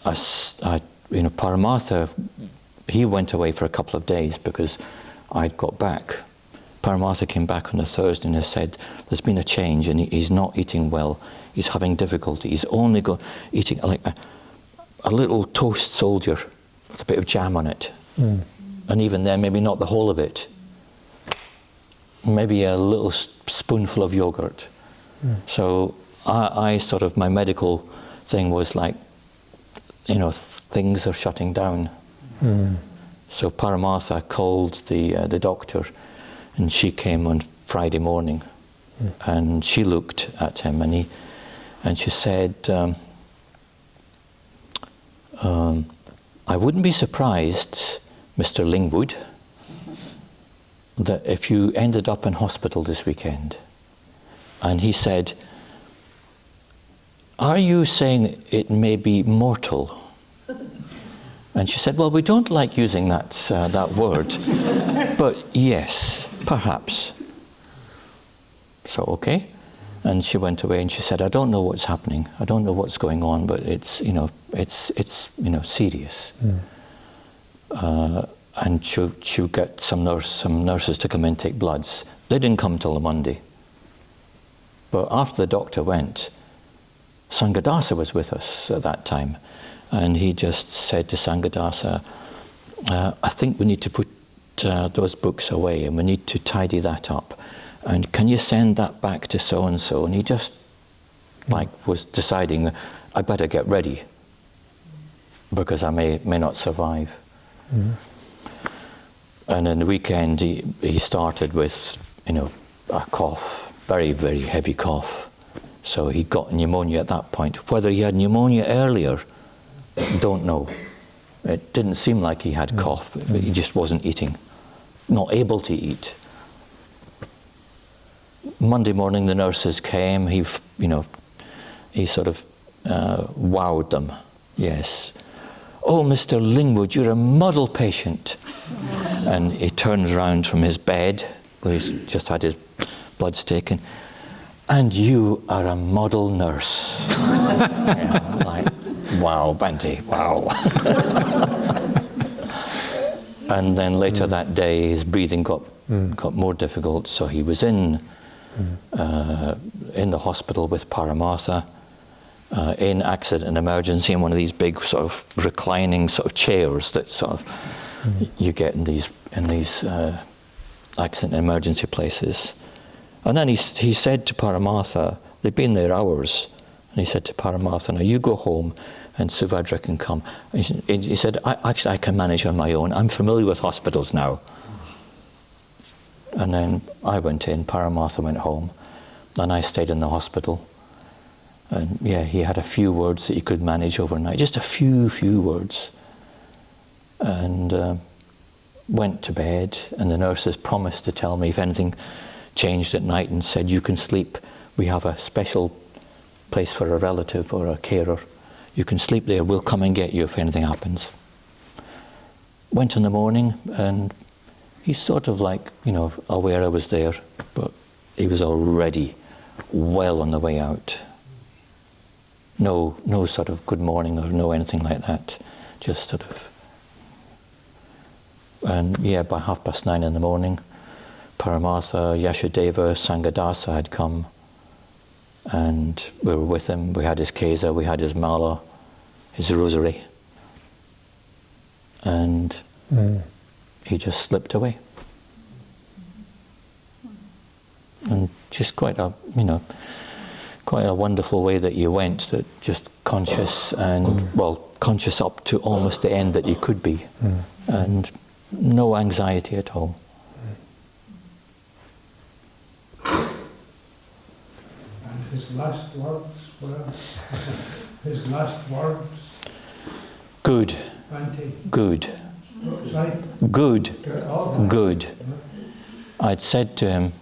Paramartha, he went away for a couple of days because I'd got back. Paramartha came back on a Thursday and has said, there's been a change and he's not eating well. He's having difficulty. He's only eating like a little toast soldier with a bit of jam on it. And even then, maybe not the whole of it. Maybe a little spoonful of yogurt. So I sort of, my medical thing was like, things are shutting down. So Paramartha called the doctor, and she came on Friday morning, and she looked at him, and she said, I wouldn't be surprised, Mr. Lingwood, that if you ended up in hospital this weekend. And he said, are you saying it may be mortal? And she said, well, we don't like using that word, but yes, perhaps. So, okay. And she went away and she said, I don't know what's happening. I don't know what's going on, but it's serious. And she'll get some nurses to come in and take bloods. They didn't come till the Monday. But after the doctor went, Sanghadasa was with us at that time. And he just said to Sanghadasa, I think we need to put those books away and we need to tidy that up. And can you send that back to so-and-so? And he just was deciding, I better get ready because I may not survive. And in the weekend, he started with, a cough, very, very heavy cough. So he got pneumonia at that point. Whether he had pneumonia earlier, don't know. It didn't seem like he had cough, but he just wasn't eating, not able to eat. Monday morning, the nurses came. He sort of wowed them. Yes. Oh, Mr. Lingwood, you're a model patient. And he turns around from his bed, where he's just had his bloods taken, and you are a model nurse. Like, wow, Bhante, wow. And then later that day, his breathing got more difficult, so he was in the hospital with Paramartha, in accident and emergency, in one of these big sort of reclining sort of chairs that sort of you get in these accident and emergency places. And then he said to Paramartha, they'd been there hours, and he said to Paramartha, now you go home and Suvajra can come. He said, I can manage on my own. I'm familiar with hospitals now. And then I went in, Paramartha went home, and I stayed in the hospital. And he had a few words that he could manage overnight, just a few words. And went to bed, and the nurses promised to tell me if anything changed at night, and said, you can sleep. We have a special place for a relative or a carer. You can sleep there. We'll come and get you if anything happens. Went in the morning, and he's sort of like, aware I was there, but he was already well on the way out. No sort of good morning or no anything like that. Just sort of. And by 9:30 in the morning, Paramartha, Yashadeva, Sanghadasa had come, and we were with him. We had his kesa, we had his mala, his rosary, and he just slipped away. And just quite a wonderful way that you went, that just conscious and, conscious up to almost the end that you could be, and no anxiety at all. And his last words were? His last words. Good. Bhante. Good. Sorry. Good. Oh. Good. I'd said to him,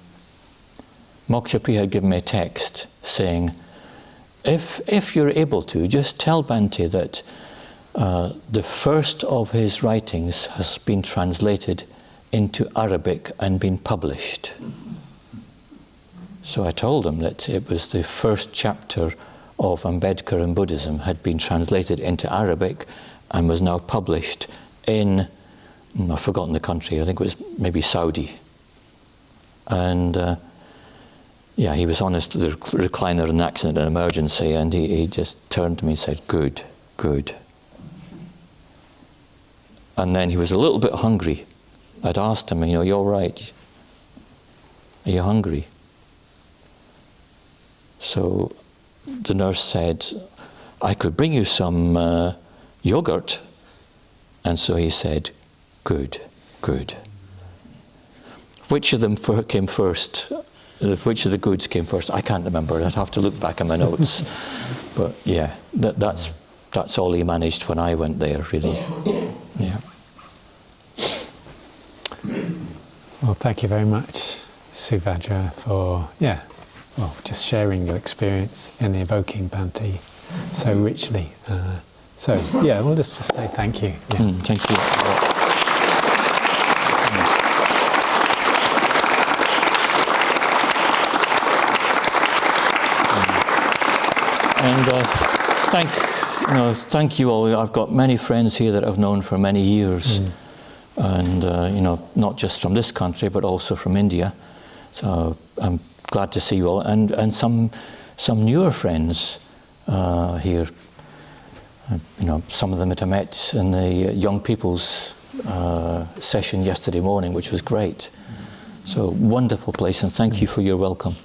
Mokshapa had given me a text saying, if you're able to, just tell Bhante that the first of his writings has been translated into Arabic and been published. So I told him that it was the first chapter of Ambedkar and Buddhism had been translated into Arabic and was now published in, I've forgotten the country, I think it was maybe Saudi. And yeah, he was honest to the recliner in accident and emergency, and he just turned to me and said, good, good. And then he was a little bit hungry. I'd asked him, you all right? Are you hungry? So the nurse said, I could bring you some yogurt. And so he said, good, good. Which of them came first? Which of the goods came first? I can't remember. I'd have to look back in my notes. But yeah, that's all he managed when I went there, really. Yeah. Well, thank you very much, Suvajra, for just sharing your experience in evoking Bhante so richly. So yeah, we'll just say thank you. Yeah. Thank you. And thank you all. I've got many friends here that I've known for many years, and not just from this country, but also from India. So I'm glad to see you all, and some newer friends here. Some of them that I met in the young people's session yesterday morning, which was great. So wonderful place, and thank you for your welcome.